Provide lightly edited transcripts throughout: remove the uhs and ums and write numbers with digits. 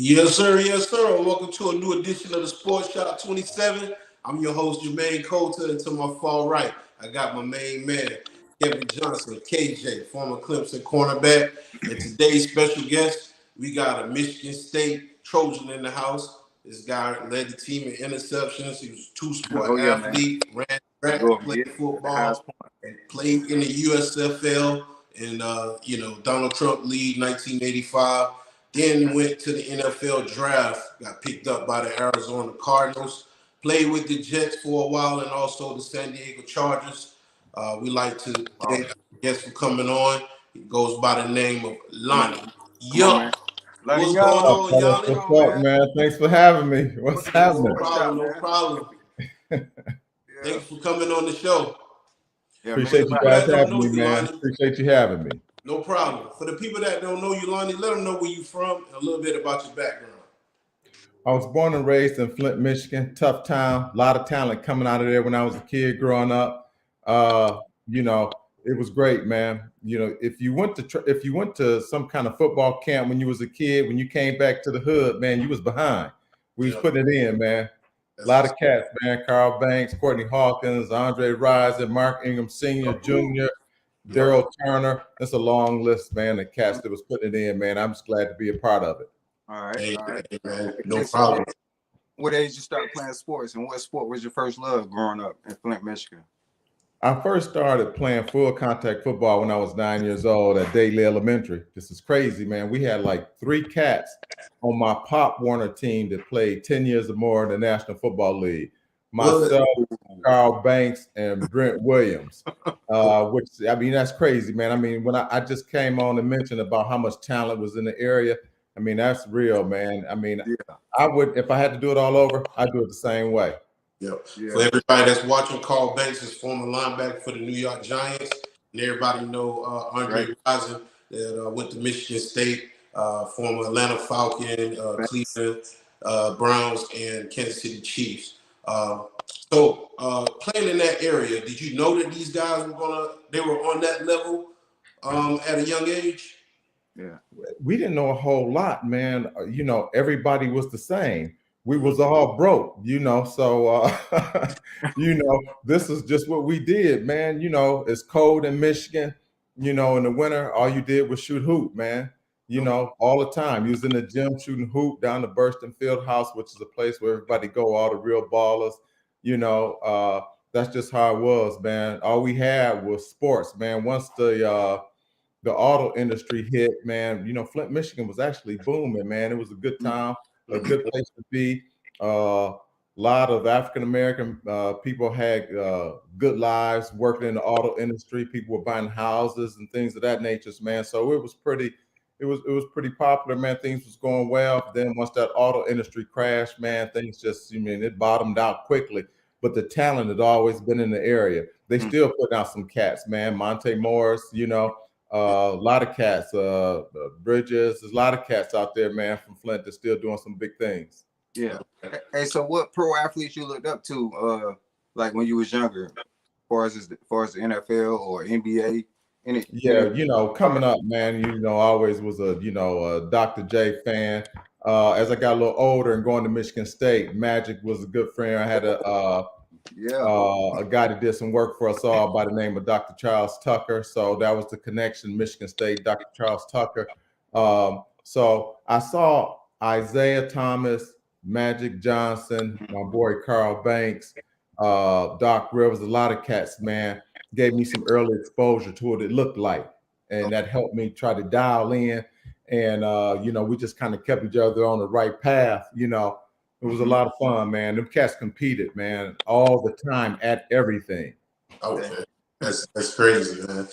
Yes, sir. Yes, sir. Welcome to a new edition of the Sports Shop 27. I'm your host, Jermaine Coulter, and to my far right, I got my main man, Kevin Johnson, KJ, former Clemson cornerback. And today's special guest, we got a Michigan State Trojan in the house. This guy led the team in interceptions. He was a two-sport Man. athlete, ran track, played football, and played in the USFL. And, Donald Trump lead 1985. Then went to the NFL draft, got picked up by the Arizona Cardinals, played with the Jets for a while and also the San Diego Chargers. We like to thank our guest for coming on. He goes by the name of Lonnie. Yo, what's going on, Lonnie? What's up, man? Thanks for having me. What's happening? No problem. Thanks for coming on the show. Yeah, appreciate you guys having me, man. Appreciate you having me. No problem. For the people that don't know you, Lonnie, let them know where you're from and a little bit about your background. I was born and raised in Flint, Michigan. Tough town. A lot of talent coming out of there when I was a kid growing up. It was great, man. You know, if you went to some kind of football camp when you was a kid, when you came back to the hood, man, you was behind. We was putting it in, man. A lot of cats, man. Carl Banks, Courtney Hawkins, Andre Rison, Mark Ingram Sr., Jr., Daryl Turner. That's a long list, man, of cats that was putting it in, man. I'm just glad to be a part of it. All right. Man. No problem. What age you started playing sports, and what sport was your first love growing up in Flint, Michigan? I first started playing full contact football when I was 9 years old at Daly Elementary. This is crazy, man. We had like 3 cats on my Pop Warner team that played 10 years or more in the National Football League. Myself, Carl Banks, and Brent Williams, which, I mean, that's crazy, man. I mean, when I just came on and mentioned about how much talent was in the area, I mean, that's real, man. I mean, I would, if I had to do it all over, I'd do it the same way. Yep. For everybody that's watching, Carl Banks is former linebacker for the New York Giants. And everybody know Andre Rison that went to Michigan State, former Atlanta Falcon, Cleveland Browns, and Kansas City Chiefs. So playing in that area, did you know that these guys they were on that level at a young age? Yeah, we didn't know a whole lot, man. You know, everybody was the same. We was all broke, you know. So, this is just what we did, man. You know, it's cold in Michigan. You know, in the winter, all you did was shoot hoop, man. You know, all the time. You was in the gym shooting hoop down the Burston Field House, which is a place where everybody go, all the real ballers. You know, that's just how it was, man. All we had was sports, man. Once the auto industry hit, man, you know, Flint, Michigan was actually booming, man. It was a good time, a good place to be. A lot of African-American people had good lives working in the auto industry. People were buying houses and things of that nature, man. So it was pretty popular, man. Things was going well. Then once that auto industry crashed, man, things just, it bottomed out quickly. But the talent had always been in the area. They still put out some cats, man. Monte Morris, you know, a lot of cats, Bridges. There's a lot of cats out there, man, from Flint that's still doing some big things. Yeah. Hey, so what pro athletes you looked up to, like when you was younger, as far as the NFL or NBA? You know, coming up, man, you know, I always was a Dr. J fan. As I got a little older and going to Michigan State, Magic was a good friend. I had a guy that did some work for us all by the name of Dr. Charles Tucker. So that was the connection, Michigan State, Dr. Charles Tucker. So I saw Isaiah Thomas, Magic Johnson, my boy Carl Banks, Doc Rivers, a lot of cats, man. Gave me some early exposure to what it looked like. And that helped me try to dial in. And, we just kind of kept each other on the right path. You know, it was a lot of fun, man. Them cats competed, man, all the time at everything. Okay. That's crazy, man.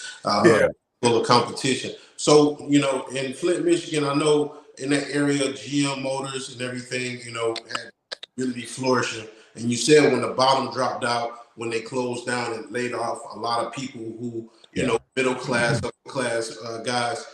Full of competition. So, you know, in Flint, Michigan, I know in that area, GM Motors and everything, you know, had really flourishing. And you said when the bottom dropped out, when they closed down and laid off a lot of people who, you know, middle class, upper class guys.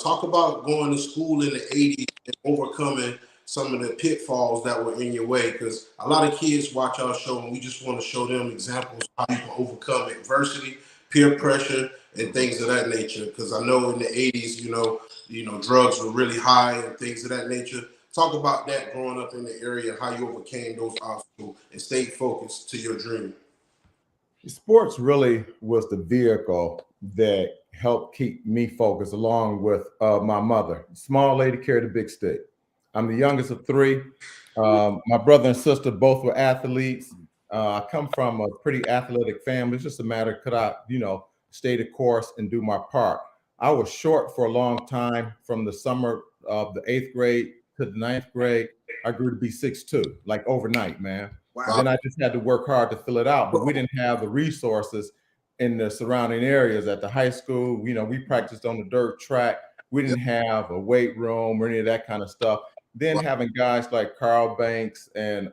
Talk about going to school in the 80s and overcoming some of the pitfalls that were in your way. Because a lot of kids watch our show and we just want to show them examples of how you can overcome adversity, peer pressure, and things of that nature. Because I know in the 80s, you know, drugs were really high and things of that nature. Talk about that growing up in the area, how you overcame those obstacles and stayed focused to your dream. Sports really was the vehicle that helped keep me focused, along with my mother. Small lady carried a big stick. I'm the youngest of three. My brother and sister both were athletes. I come from a pretty athletic family. It's just a matter, could I, stay the course and do my part? I was short for a long time from the summer of the 8th grade to the 9th grade. I grew to be 6'2", like overnight, man. Wow. Then I just had to work hard to fill it out, but we didn't have the resources in the surrounding areas. At the high school, we practiced on the dirt track. We didn't have a weight room or any of that kind of stuff. Then having guys like Carl Banks and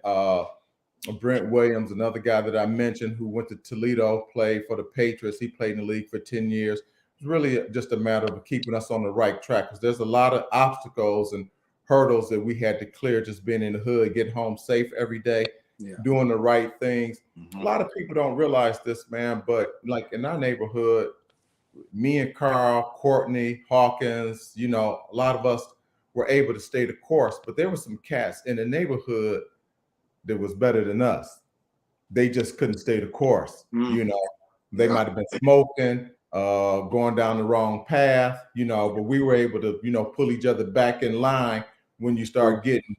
Brent Williams, another guy that I mentioned who went to Toledo, played for the Patriots. He played in the league for 10 years. It's really just a matter of keeping us on the right track, because there's a lot of obstacles and hurdles that we had to clear just being in the hood, getting home safe every day, doing the right things. A lot of people don't realize this, man, but like in our neighborhood, me and Carl, Courtney, Hawkins, a lot of us were able to stay the course, but there were some cats in the neighborhood that was better than us. They just couldn't stay the course. They might have been smoking, going down the wrong path, but we were able to, pull each other back in line when you start getting,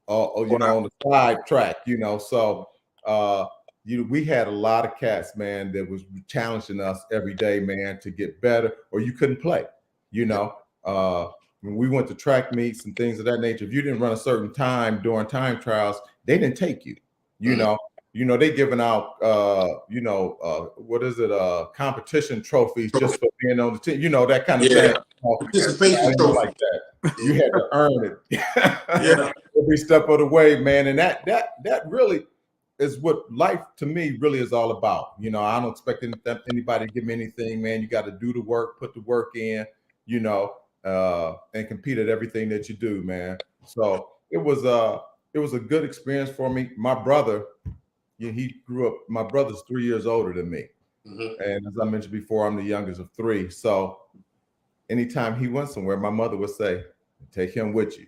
on the side track, so we had a lot of cats, man, that was challenging us every day, man, to get better, or you couldn't play, when we went to track meets and things of that nature. If you didn't run a certain time during time trials, they didn't take you, they giving out, competition trophies just for being on the team, that kind of thing. Participation trophy. Like that. You had to earn it. Every step of the way, man. And that really is what life to me really is all about. I don't expect anybody to give me anything, man. You got to do the work, put the work in, and compete at everything that you do, man. So it was a good experience for me. My brother, he grew up. My brother's 3 years older than me, and as I mentioned before, I'm the youngest of three. So anytime he went somewhere, my mother would say, "Take him with you,"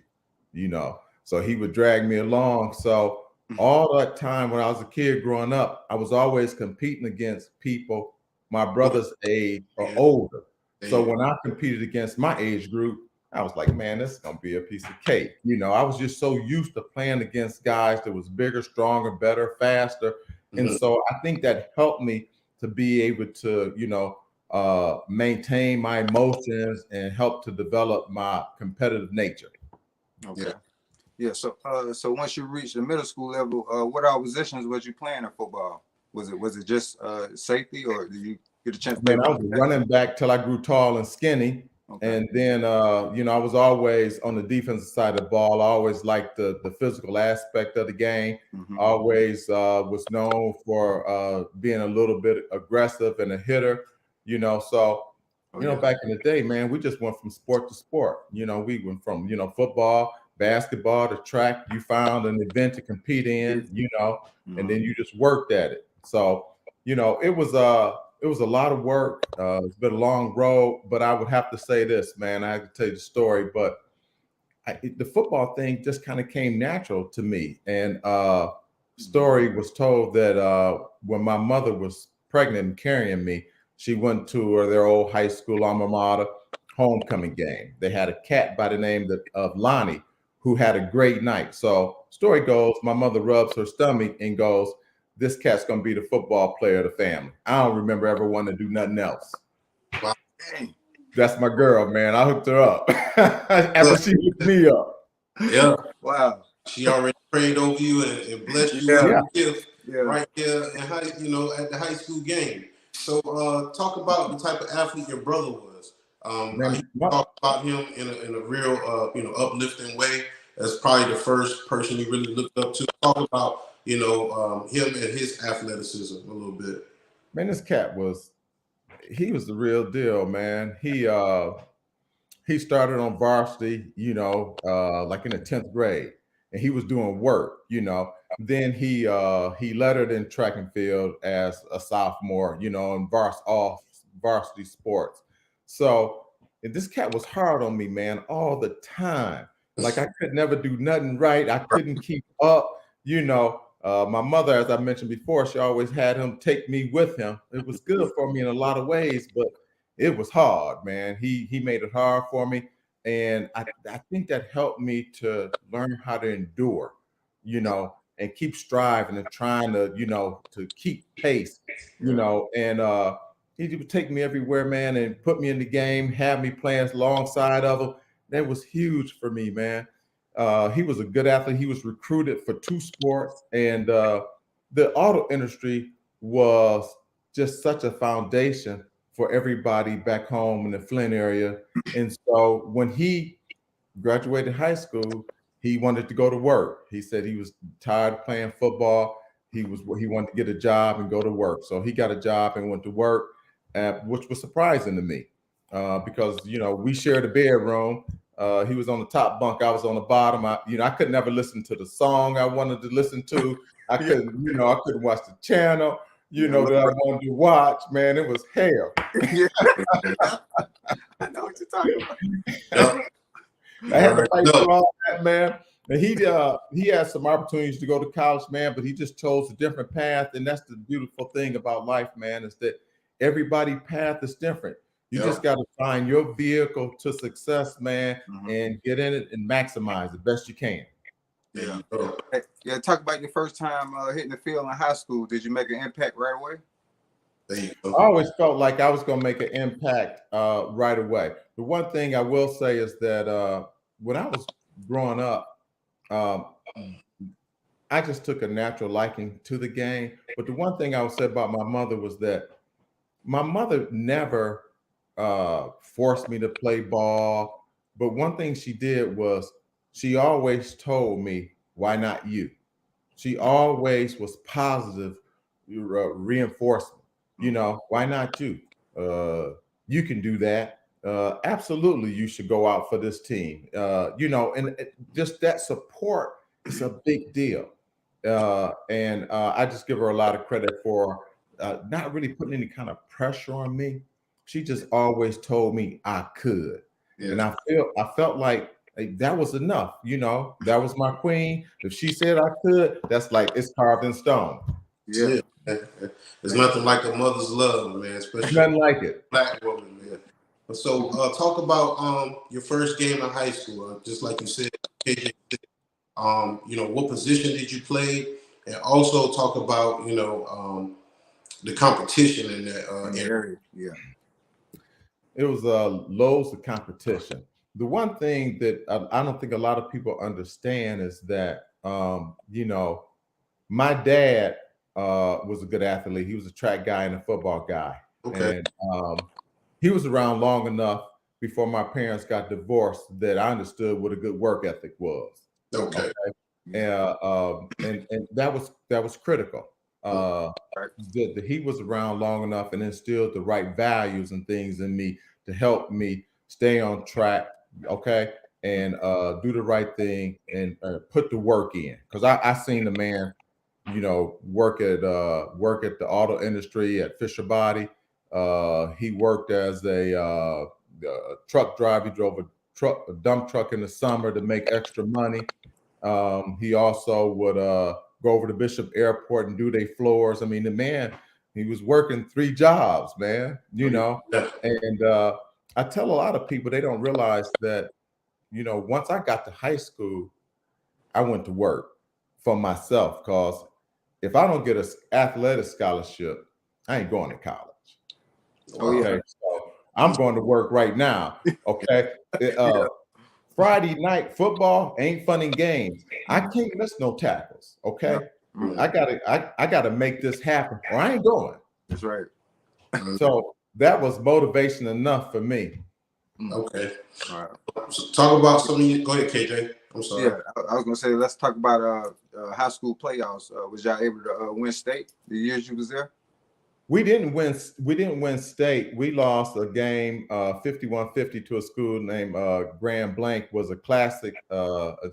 So he would drag me along. So all that time when I was a kid growing up, I was always competing against people my brother's age or older. So when I competed against my age group, I was like, man, this is gonna be a piece of cake. I was just so used to playing against guys that was bigger, stronger, better, faster. And so I think that helped me to be able to, maintain my emotions and help to develop my competitive nature. Okay. Yeah. So once you reached the middle school level, what all positions was you playing in football? Was it just safety, or did you get a chance to play? I was running back till I grew tall and skinny. Okay. And then, I was always on the defensive side of the ball. I always liked the physical aspect of the game. Always was known for being a little bit aggressive and a hitter, So, back in the day, man, we just went from sport to sport. We went from, football, basketball to track. You found an event to compete in, and then you just worked at it. So, it was a lot of work. It's been a long road, but I would have to say this, man. I have to tell you the story, but the football thing just kind of came natural to me. And story was told that when my mother was pregnant and carrying me, she went to their old high school alma mater homecoming game. They had a cat by the name of Lonnie who had a great night. So story goes, my mother rubs her stomach and goes, "This cat's gonna be the football player of the family." I don't remember ever wanting to do nothing else. Wow. That's my girl, man. I hooked her up after she hooked me up. Yeah. Wow. She already prayed over you and blessed you with a gift right there in at the high school game. So talk about the type of athlete your brother was. I talk about him in a real uplifting way. That's probably the first person you really looked up to. Talk about him and his athleticism a little bit. Man, this cat was the real deal, man. He started on varsity, like in the 10th grade, and he was doing work, Then he lettered in track and field as a sophomore, in all varsity sports. So this cat was hard on me, man, all the time. Like I could never do nothing right. I couldn't keep up. My mother, as I mentioned before, she always had him take me with him. It was good for me in a lot of ways, but it was hard, man. He made it hard for me. And I think that helped me to learn how to endure, and keep striving and trying to, to keep pace, and he would take me everywhere, man, and put me in the game, have me playing alongside of him. That was huge for me, man. He was a good athlete. He was recruited for 2 sports, and the auto industry was just such a foundation for everybody back home in the Flint area. And so when he graduated high school, he wanted to go to work. He said he was tired of playing football. He wanted to get a job and go to work. So he got a job and went to work, which was surprising to me because we shared a bedroom. He was on the top bunk. I was on the bottom. I could never listen to the song I wanted to listen to. I couldn't, I couldn't watch the channel, that I wanted to watch. Man, it was hell. I know what you're talking about. I had to fight through all that, man. And he had some opportunities to go to college, man, but he just chose a different path. And that's the beautiful thing about life, man, is that everybody's path is different. You just got to find your vehicle to success, man, and get in it and maximize the best you can. Yeah. Yeah. Talk about your first time hitting the field in high school. Did you make an impact right away? I always felt like I was going to make an impact right away. The one thing I will say is that when I was growing up, I just took a natural liking to the game. But the one thing I would say about my mother was that my mother never forced me to play ball. But one thing she did was she always told me, why not you? She always was positive reinforcement. Why not you? You can do that. Absolutely, you should go out for this team. And just that support is a big deal. And I just give her a lot of credit for not really putting any kind of pressure on me. She just always told me I could. Yeah. And I felt like that was enough. That was my queen. If she said I could, that's like it's carved in stone. Yeah. There's nothing like a mother's love, man, especially nothing like it. Black woman, man. So talk about your first game in high school. Just like you said, what position did you play? And also talk about, the competition in that area. Yeah. It was loads of competition. The one thing that I don't think a lot of people understand is that, my dad was a good athlete. He was a track guy and a football guy. Okay. And he was around long enough before my parents got divorced that I understood what a good work ethic was. Okay. And that was critical. That he was around long enough and instilled the right values and things in me to help me stay on track, and do the right thing and put the work in. Because I seen the man, work at the auto industry at Fisher Body. He worked as a truck driver. He drove a dump truck in the summer to make extra money. He also would go over to Bishop Airport and do their floors. I mean, the man, he was working 3 jobs, man, and I tell a lot of people, they don't realize that, once I got to high school, I went to work for myself, because if I don't get an athletic scholarship, I ain't going to college. Okay, so I'm going to work right now. Okay. Friday night football ain't fun and games. I can't miss no tackles. Okay. I gotta make this happen or I ain't going. That's right. So that was motivation enough for me. Okay. All right. So talk about some of you. Go ahead, KJ. I'm sorry. Yeah, I was gonna say, let's talk about high school playoffs. Was y'all able to win state the years you was there? We didn't win state. We lost a game 51-50 to a school named Grand Blanc. Was a classic,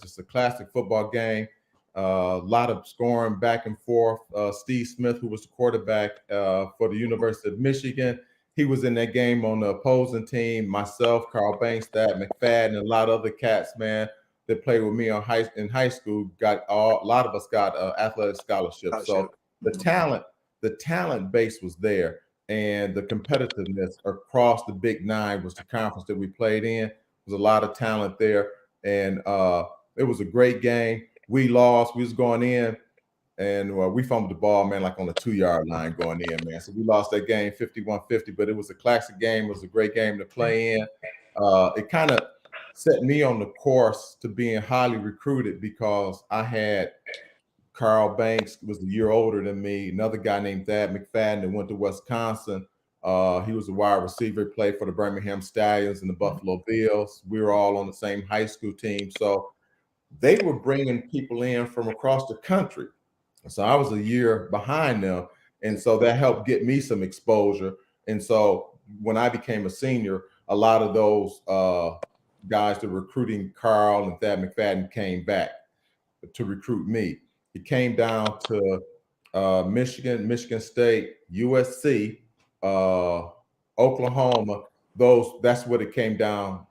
just a classic football game. A lot of scoring back and forth. Steve Smith, who was the quarterback for the University of Michigan, he was in that game on the opposing team. Myself, Carl Bankstadt, McFadden, and a lot of other cats, man. that played with me in high school got a lot of us got athletic scholarships. So the talent base was there, and the competitiveness across the Big Nine was the conference that we played in. There was a lot of talent there, and it was a great game. We lost. We was going in, and we fumbled the ball, man, like on the 2-yard line going in, man. So we lost that game 51-50, but it was a classic game. It was a great game to play in. It kind of set me on the course to being highly recruited because I had Carl Banks was a year older than me. Another guy named Thad McFadden that went to Wisconsin. He was a wide receiver, played for the Birmingham Stallions and the Buffalo Bills. We were all on the same high school team. So they were bringing people in from across the country. So I was a year behind them. And so that helped get me some exposure. And so when I became a senior, a lot of those guys that were recruiting Carl and Thad McFadden came back to recruit me. It came down to Michigan State, USC, Oklahoma. That's what it came down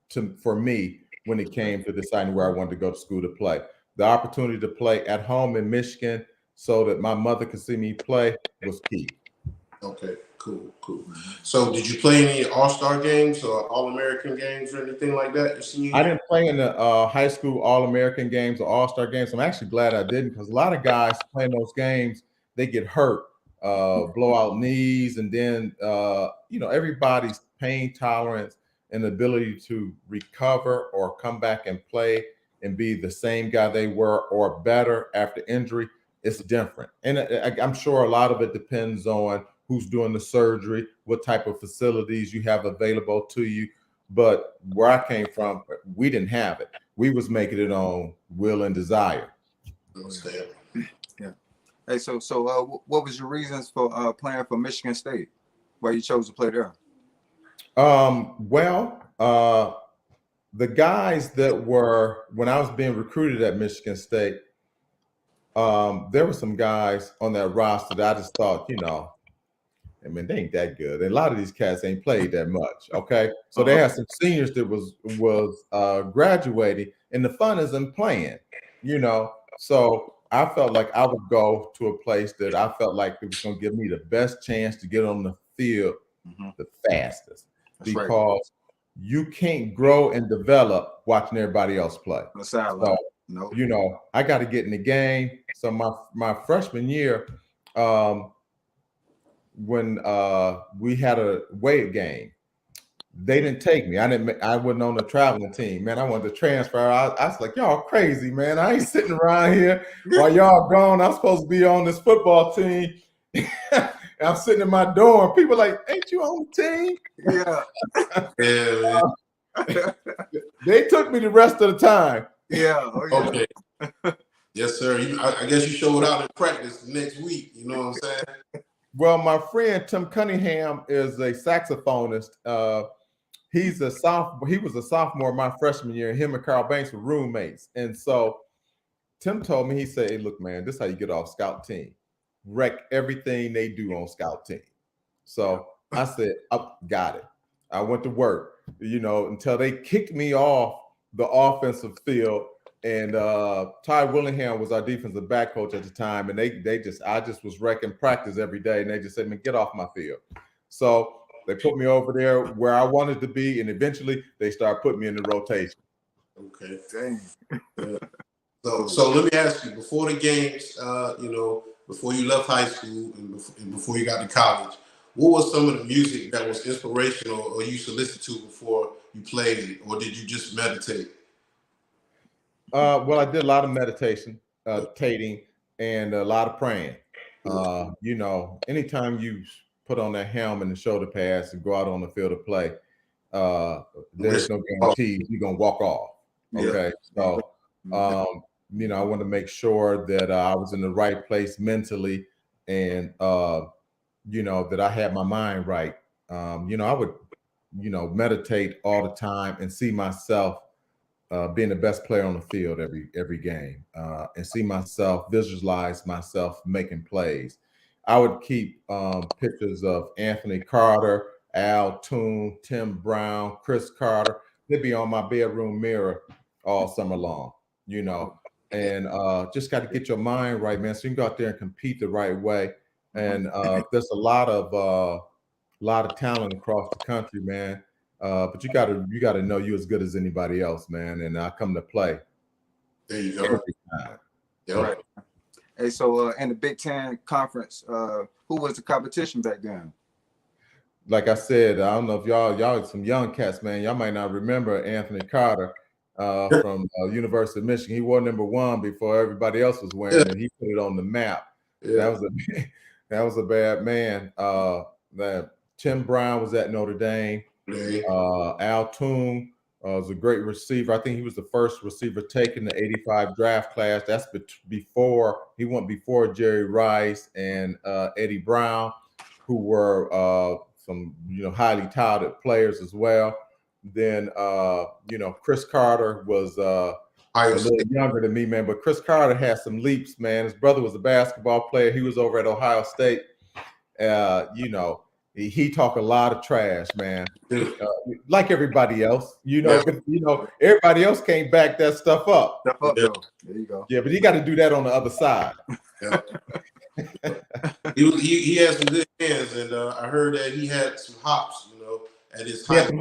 to for me when it came to deciding where I wanted to go to school to play. The opportunity to play at home in Michigan so that my mother could see me play was key. Okay, cool. So did you play any All-Star games or All-American games or anything like that? I didn't play in the high school All-American games or All-Star games. I'm actually glad I didn't, because a lot of guys playing those games, they get hurt, blow out knees, and then everybody's pain tolerance and ability to recover or come back and play and be the same guy they were or better after injury, it's different. And I'm sure a lot of it depends on who's doing the surgery, what type of facilities you have available to you. But where I came from, we didn't have it. We was making it on will and desire. Yeah. Hey, so what was your reasons for playing for Michigan State? Why you chose to play there? The guys that were, when I was being recruited at Michigan State, there were some guys on that roster that I just thought, I mean, they ain't that good. And a lot of these cats ain't played that much. Okay. So they had some seniors that was graduating, and the fun is in playing, So I felt like I would go to a place that I felt like it was going to give me the best chance to get on the field the fastest. That's because you can't grow and develop watching everybody else play. So, I got to get in the game. So my freshman year, when we had a weight game, they didn't take me. I wasn't on the traveling team, man. I wanted to transfer. I was like, y'all crazy, man. I ain't sitting around here while y'all gone. I'm supposed to be on this football team. I'm sitting in my dorm. People like, ain't you on the team? Yeah. They took me the rest of the time. Yeah. Okay. Yes, sir. I guess you showed out in practice next week. You know what I'm saying? Well, my friend Tim Cunningham is a saxophonist. He was a sophomore my freshman year, and him and Carl Banks were roommates. And so Tim told me, he said, hey, look, man, this is how you get off scout team. Wreck everything they do on scout team. So I said, got it. I went to work, until they kicked me off the offensive field. And Ty Willingham was our defensive back coach at the time. And I just was wrecking practice every day. And they just said, man, get off my field. So they put me over there where I wanted to be. And eventually they started putting me in the rotation. Okay. Dang. So let me ask you, before the games, before you left high school and before you got to college, what was some of the music that was inspirational or you used to listen to before you played, or did you just meditate? Well, I did a lot of meditation, tating, and a lot of praying. Anytime you put on that helmet and shoulder pads and go out on the field to play, there's no guarantee you're going to walk off. Okay. Yeah. So, I want to make sure that I was in the right place mentally and, that I had my mind right. I would, meditate all the time and see myself being the best player on the field every game, and see myself, visualize myself making plays. I would keep pictures of Anthony Carter, Al Toon, Tim Brown, Chris Carter. They'd be on my bedroom mirror all summer long, and just got to get your mind right, man. So you can go out there and compete the right way. And there's a lot of talent across the country, man. But you gotta know you as good as anybody else, man. And I come to play. There you go. Yeah. Right. Hey, so in the Big Ten Conference, who was the competition back then? Like I said, I don't know if y'all some young cats, man. Y'all might not remember Anthony Carter from University of Michigan. He wore number 1 before everybody else was wearing it. He put it on the map. Yeah. That was a bad man. That Tim Brown was at Notre Dame. Al Toon was a great receiver. I think he was the first receiver taken the '85 draft class. That's before he went before Jerry Rice and Eddie Brown, who were some highly touted players as well. Then Chris Carter was a little younger than me, man, but Chris Carter had some leaps, man. His brother was a basketball player. He was over at Ohio State. He talked a lot of trash, man. Like everybody else, but everybody else can't back that stuff up. There you go. Yeah, but he got to do that on the other side. Yeah. he has some good hands, and I heard that he had some hops, at his height.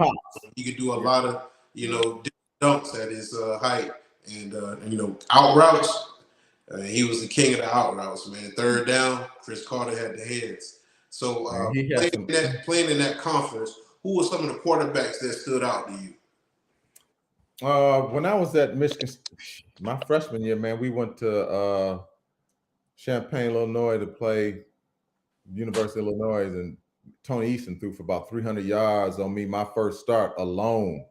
He could do a lot of, different dunks at his height, and out routes. He was the king of the out routes, man. Third down, Chris Carter had the heads. So playing in that conference, who were some of the quarterbacks that stood out to you? When I was at Michigan, my freshman year, man, we went to Champaign, Illinois to play University of Illinois, and Tony Easton threw for about 300 yards on me my first start alone.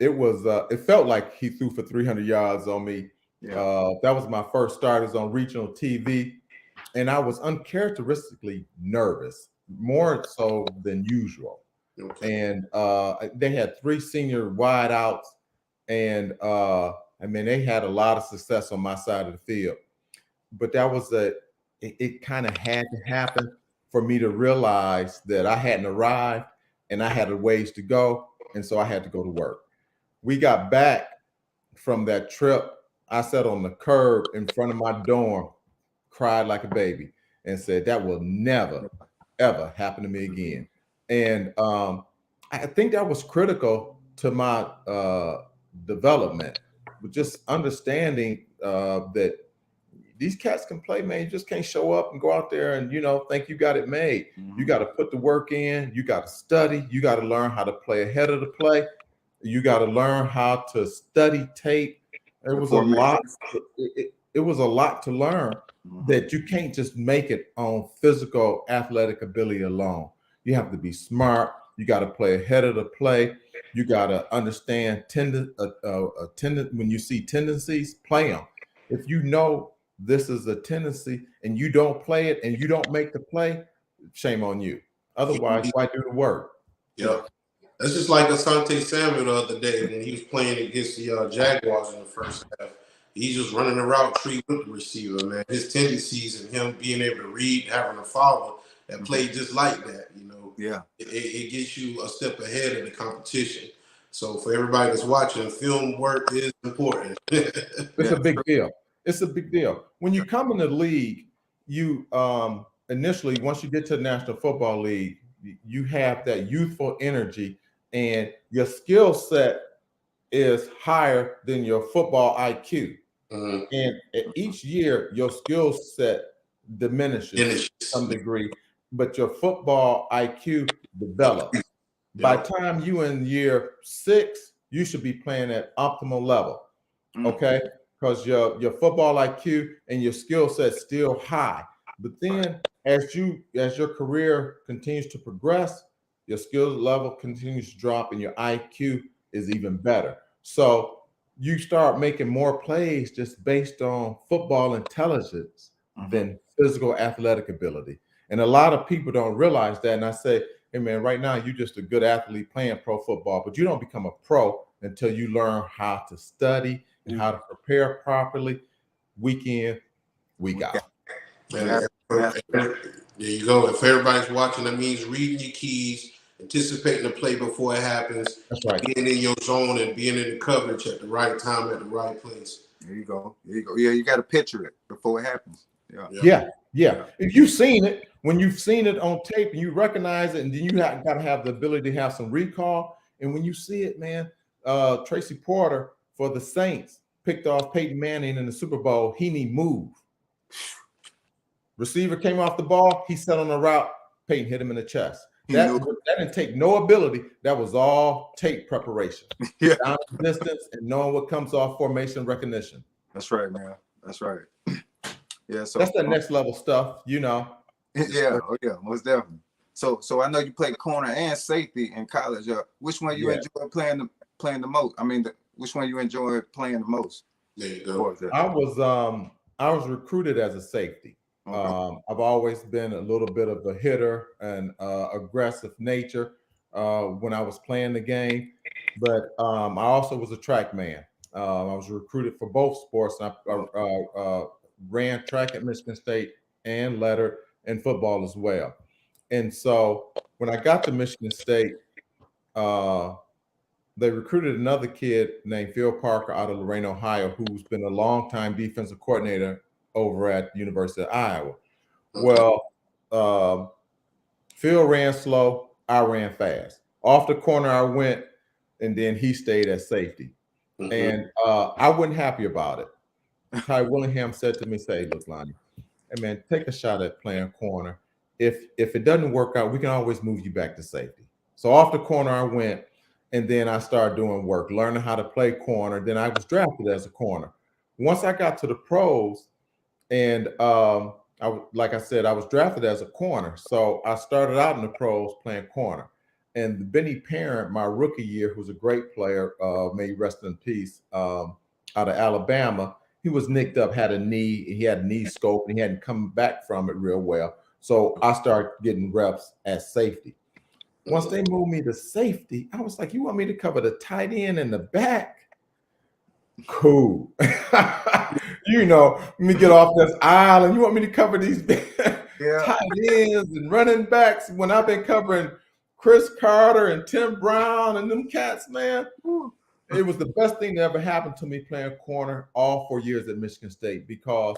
It felt like he threw for 300 yards on me. That was my first start. It was on regional TV, and I was uncharacteristically nervous, more so than usual. Okay. And they had 3 senior wideouts, and they had a lot of success on my side of the field. But that was it kind of had to happen for me to realize that I hadn't arrived and I had a ways to go. And so I had to go to work. We got back from that trip. I sat on the curb in front of my dorm, cried like a baby, and said, that will never, ever happen to me again. And I think that was critical to my development, but just understanding that these cats can play, man. You just can't show up and go out there and, think you got it made. Mm-hmm. You got to put the work in. You got to study. You got to learn how to play ahead of the play. You got to learn how to study tape. It was a lot. It was a lot to learn, that you can't just make it on physical athletic ability alone. You have to be smart. You got to play ahead of the play. You got to understand when you see tendencies, play them. If you know this is a tendency and you don't play it and you don't make the play, shame on you. Otherwise, why do the work? Yeah. That's just like Asante Samuel the other day when he was playing against the Jaguars in the first half. He's just running a route tree with the receiver, man. His tendencies and him being able to read, having a follower that played just like that, Yeah. It gets you a step ahead of the competition. So for everybody that's watching, film work is important. It's a big deal. It's a big deal. When you come in the league, you initially, once you get to the National Football League, you have that youthful energy and your skill set is higher than your football IQ. Mm-hmm. And each year, your skill set diminishes to some degree, but your football IQ develops. By the time you in year 6, you should be playing at optimal level, okay? Because your football IQ and your skill set still high. But then as your career continues to progress, your skill level continues to drop and your IQ is even better. So you start making more plays just based on football intelligence than physical athletic ability. And a lot of people don't realize that. And I say, hey, man, right now you're just a good athlete playing pro football, but you don't become a pro until you learn how to study and how to prepare properly week in, week out. There you go. If everybody's watching, that means reading your keys, anticipating the play before it happens, That's right. being in your zone and being in the coverage at the right time at the right place. There you go. There you go. Yeah, you got to picture it before it happens. Yeah. If you've seen it, when you've seen it on tape and you recognize it, and then you got to have the ability to have some recall. And when you see it, man, Tracy Porter for the Saints picked off Peyton Manning in the Super Bowl. He need move. Receiver came off the ball. He set on a route. Peyton hit him in the chest. That didn't take no ability. That was all tape preparation. Down the distance and knowing what comes off formation recognition. That's right, man. That's right. Yeah, so that's the next level stuff, you know. Yeah, most definitely. So I know you played corner and safety in college. Which one you enjoy playing the most? I mean, which one you enjoy playing the most? There you go. I was recruited as a safety. Okay. I've always been a little bit of a hitter and aggressive nature when I was playing the game, but I also was a track man. I was recruited for both sports. I ran track at Michigan State and lettered in football as well. And so when I got to Michigan State, they recruited another kid named Phil Parker out of Lorain, Ohio, who's been a longtime defensive coordinator over at the University of Iowa. Well, Phil ran slow, I ran fast. Off the corner I went, and then he stayed at safety. And I wasn't happy about it. Ty Willingham said to me, look, Lonnie, hey man, take a shot at playing corner. If it doesn't work out, we can always move you back to safety. So off the corner I went, and then I started doing work, learning how to play corner. Then I was drafted as a corner. Once I got to the pros, and like I said, I was drafted as a corner. So I started out in the pros playing corner. And Benny Parent, my rookie year, who's a great player, may rest in peace, out of Alabama, he was nicked up, had a knee scope, and he hadn't come back from it real well. So I started getting reps at safety. Once they moved me to safety, I was like, you want me to cover the tight end in the back? Cool. You know, let me get off this aisle, and you want me to cover these tight ends and running backs when I've been covering Chris Carter and Tim Brown and them cats, man. It was the best thing that ever happened to me playing corner all 4 years at Michigan State, because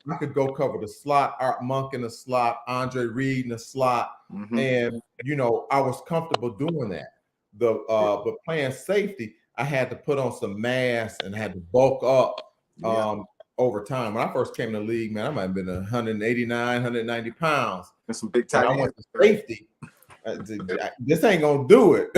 I could go cover the slot, Art Monk in the slot, Andre Reed in the slot, and you know, I was comfortable doing that. But playing safety, I had to put on some mass and had to bulk up over time. When I first came in the league, man, I might have been 189, 190 pounds. That's some big tight ends. I went to safety. This ain't gonna do it.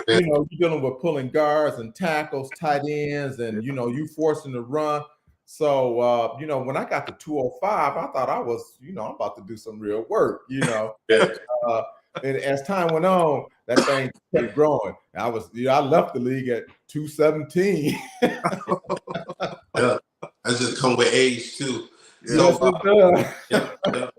You know, you're dealing with pulling guards and tackles, tight ends, and you know, you forcing the run. So you know, when I got to 205, I thought I was, you know, I'm about to do some real work, you know. And as time went on, that thing kept growing. I left the league at 217. That just come with age too. Yes, it does.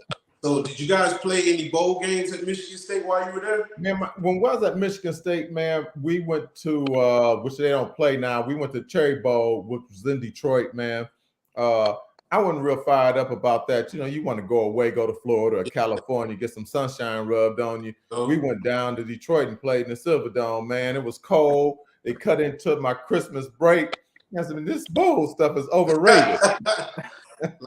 So did you guys play any bowl games at Michigan State while you were there? Man, when I was at Michigan State, man, we went to, which they don't play now, we went to Cherry Bowl, which was in Detroit, man. I wasn't real fired up about that. You know, you want to go away, go to Florida or California, get some sunshine rubbed on you. We went down to Detroit and played in the Silverdome, man. It was cold. They cut into my Christmas break. I said, this bowl stuff is overrated.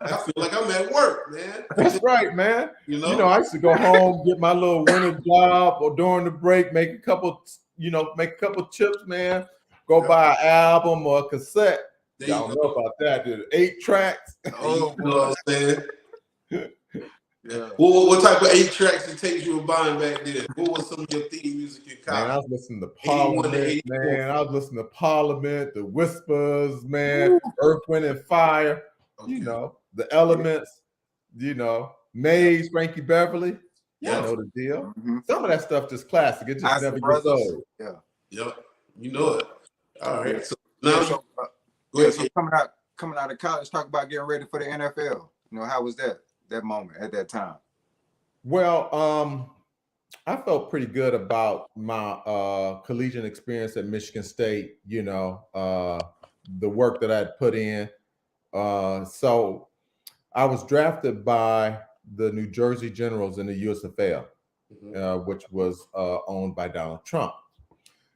I feel like I'm at work, man. That's right, man. You know, I used to go home, get my little winter job, or during the break, make a couple chips, man. Go buy an album or a cassette. I don't know about that, dude. 8 tracks. Oh, you know what I'm saying? Well, what type of 8 tracks and tapes you were buying back then? What was some of your theme music you caught? Man, I was listening to Parliament, man. I was listening to Parliament, the Whispers, man, Earth, Wind, and Fire. Okay. You know, the Elements, you know, Maze, Frankie Beverly. Yeah, I know the deal. Some of that stuff just classic. It just never gets old. Yep. You know it. All right. So now so coming out of college, talk about getting ready for the NFL. You know, how was that moment at that time? Well, I felt pretty good about my collegiate experience at Michigan State, you know, the work that I'd put in. So I was drafted by the New Jersey Generals in the USFL. which was owned by Donald Trump.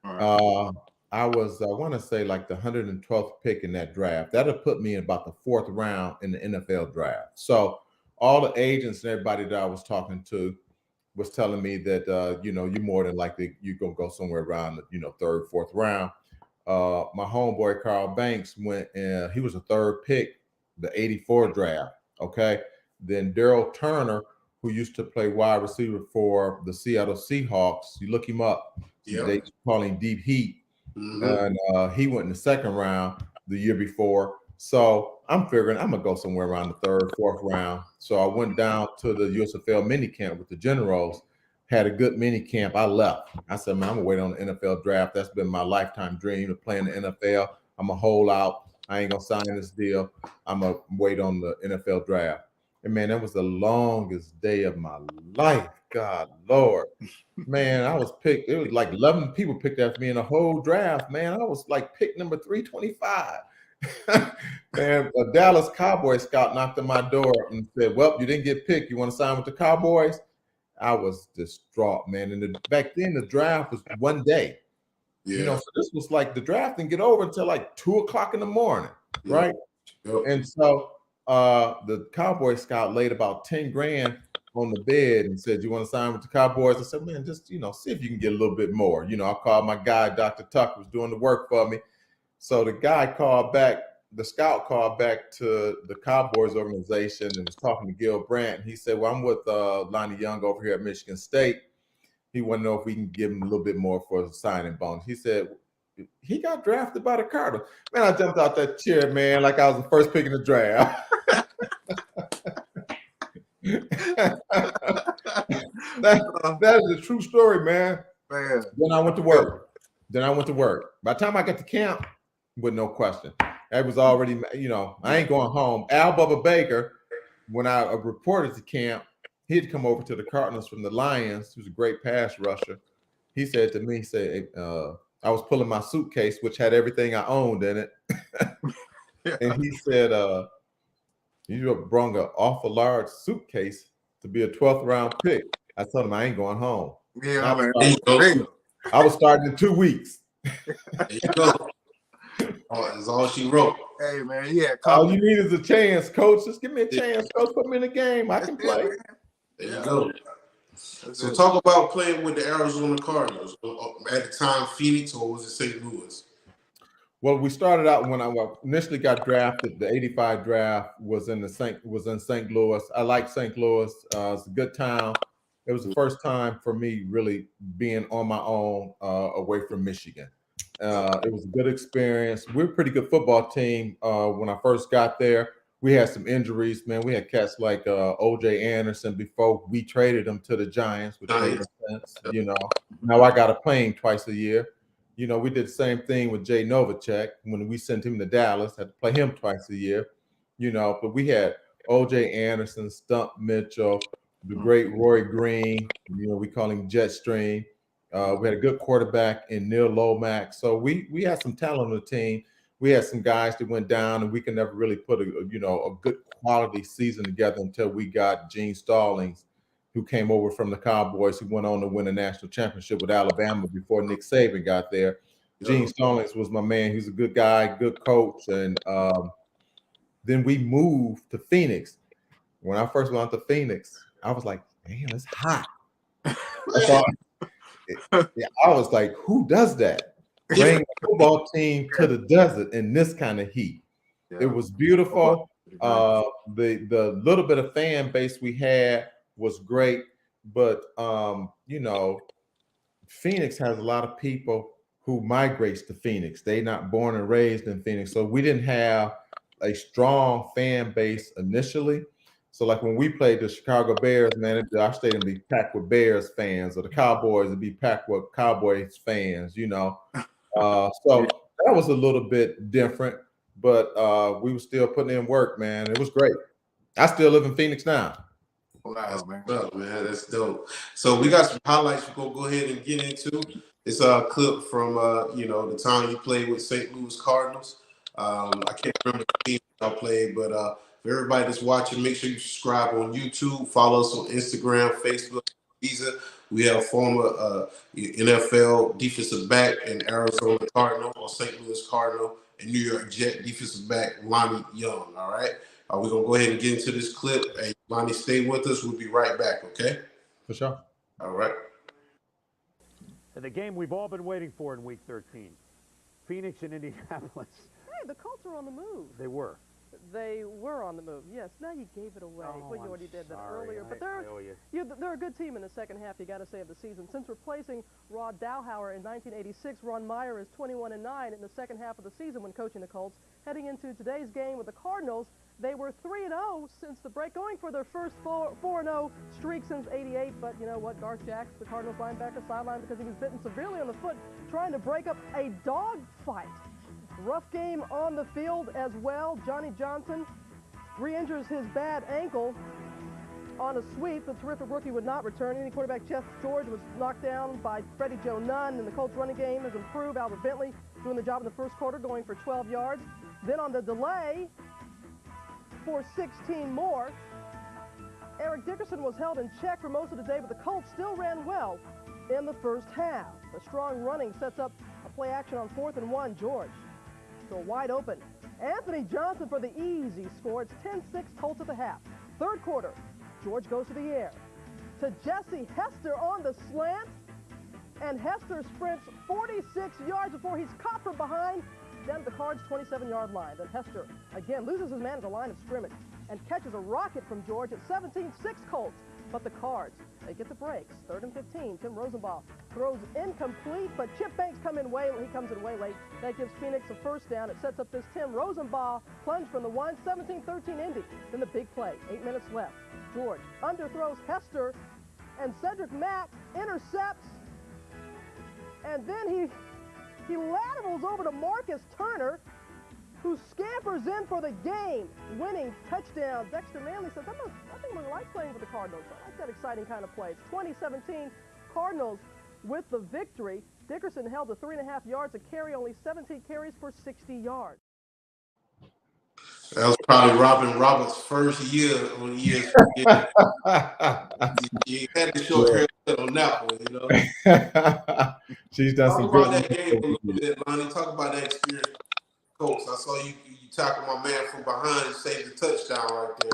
Right. I want to say like the 112th pick in that draft. That'll put me in about the 4th round in the NFL draft. So all the agents and everybody that I was talking to was telling me that you more than likely you're gonna go somewhere around the 3rd, 4th round. My homeboy Carl Banks went, and he was a 3rd pick, the '84 draft. Okay, then Daryl Turner, who used to play wide receiver for the Seattle Seahawks, you look him up. Yep. They call him Deep Heat, and he went in the 2nd round the year before. So I'm figuring I'm gonna go somewhere around the 3rd, 4th round. So I went down to the USFL mini camp with the Generals, had a good mini camp. I left. I said, man, I'm gonna wait on the NFL draft. That's been my lifetime dream of playing the NFL. I'm gonna hold out. I ain't gonna sign this deal. I'm gonna wait on the NFL draft. And man, that was the longest day of my life. God Lord. Man, I was picked. It was like 11 people picked after me in the whole draft. Man, I was like pick number 325. Man, a Dallas Cowboy scout knocked on my door and said, well, you didn't get picked. You want to sign with the Cowboys? I was distraught, man. And back then, the draft was one day. Yeah. So this was like the draft didn't get over until like 2 o'clock in the morning, right? Yep. And so the Cowboy scout laid about 10 grand on the bed and said, you want to sign with the Cowboys? I said, man, just, see if you can get a little bit more. I called my guy, Dr. Tucker, was doing the work for me. So the guy called back, the scout called back to the Cowboys organization and was talking to Gil Brandt. He said, well, I'm with Lonnie Young over here at Michigan State. He wanted to know if we can give him a little bit more for a signing bonus. He said, he got drafted by the Cardinals. Man, I jumped out that chair, man, like I was the first pick in the draft. that is a true story, man. Then I went to work. By the time I got to camp, with no question, it was already, I ain't going home. Al Bubba Baker, when I reported to camp, he'd come over to the Cardinals from the Lions. He was a great pass rusher. He said to me, I was pulling my suitcase, which had everything I owned in it. And he said, you brought an awful large suitcase to be a 12th round pick. I told him I ain't going home. Yeah, I was starting in 2 weeks. There you go. That's all she wrote. Hey, man, yeah. All you need is a chance, coach. Just give me a chance, coach. Put me in the game. I can play. There you go. So talk about playing with the Arizona Cardinals. At the time, Phoenix, or was it St. Louis? Well, we started out when I initially got drafted. The '85 draft was in St. Louis. I like St. Louis. It's a good town. It was the first time for me really being on my own away from Michigan. It was a good experience. We're a pretty good football team. When I first got there, we had some injuries, man. We had cats like O.J. Anderson before we traded him to the Giants, which made sense. Now I got to play him twice a year. We did the same thing with Jay Novacek when we sent him to Dallas. Had to play him twice a year. But we had O.J. Anderson, Stump Mitchell, the great Roy Green. We call him Jetstream. We had a good quarterback in Neil Lomax. So we had some talent on the team. We had some guys that went down, and we can never really put a good quality season together until we got Gene Stallings, who came over from the Cowboys, who went on to win a national championship with Alabama before Nick Saban got there. Gene Stallings was my man. He's a good guy, good coach. And then we moved to Phoenix. When I first went out to Phoenix, I was like, damn, it's hot. I was like, who does that? Bring a football team to the desert in this kind of heat. It was beautiful. The little bit of fan base we had was great, but Phoenix has a lot of people who migrates to Phoenix. They're not born and raised in Phoenix, so we didn't have a strong fan base initially. So like when we played the Chicago Bears, man, our stadium would be packed with Bears fans, or the Cowboys would be packed with Cowboys fans, So that was a little bit different, but we were still putting in work, man. It was great. I still live in Phoenix now. Wow, man. That's dope. So we got some highlights we're going to go ahead and get into. It's a clip from, the time you played with St. Louis Cardinals. I can't remember the team I played, but for everybody that's watching, make sure you subscribe on YouTube, follow us on Instagram, Facebook, Visa. We have former NFL defensive back in Arizona Cardinal or St. Louis Cardinal and New York Jet defensive back Lonnie Young. All right. We're going to go ahead and get into this clip. Hey, Lonnie, stay with us. We'll be right back, okay? For sure. All right. And the game we've all been waiting for in Week 13. Phoenix and Indianapolis. Hey, the Colts are on the move. They were. They were on the move. Yes, now you gave it away. Oh, well, you I'm already did that sorry. earlier. But they're a good team in the second half, you got to say, of the season. Since replacing Rod Dowhauer in 1986, Ron Meyer is 21-9 in the second half of the season when coaching the Colts. Heading into today's game with the Cardinals, they were 3-0 since the break, going for their first 4-0 streak since '88. But you know what? Garth Jacks, the Cardinals linebacker, sidelined because he was bitten severely on the foot trying to break up a dog fight. Rough game on the field as well. Johnny Johnson re-injures his bad ankle on a sweep. The terrific rookie would not return. Any quarterback Jeff George was knocked down by Freddie Joe Nunn, and the Colts running game has improved. Albert Bentley doing the job in the first quarter, going for 12 yards. Then on the delay for 16 more, Eric Dickerson was held in check for most of the day, but the Colts still ran well in the first half. The strong running sets up a play action on 4th and 1. George still wide open. Anthony Johnson for the easy score. It's 10-6 Colts at the half. Third quarter, George goes to the air to Jesse Hester on the slant, and Hester sprints 46 yards before he's caught from behind down at the Cards' 27-yard line. Then Hester again loses his man at the line of scrimmage and catches a rocket from George at 17-6 Colts. But the Cards, they get the breaks. 3rd and 15. Tim Rosenbaugh throws incomplete, but Chip Banks he comes in way late. That gives Phoenix a first down. It sets up this Tim Rosenbaugh plunge from the 1, 17-13 Indy. Then the big play, 8 minutes left. George underthrows Hester, and Cedric Mack intercepts, and then he laterals over to Marcus Turner, who scampers in for the game-winning touchdown. Dexter Manley says, I think I'm going to like playing for the Cardinals. I like that exciting kind of play. It's 2017 Cardinals with the victory. Dickerson held to 3.5 yards a carry, only 17 carries for 60 yards. That was probably Robin Roberts' first year on ESPN. You had to show haircut on that one, you know. She's done Talk some about good that game a little bit, Lonnie. Talk about that experience. Coach, I saw you tackle my man from behind and saved the touchdown right there.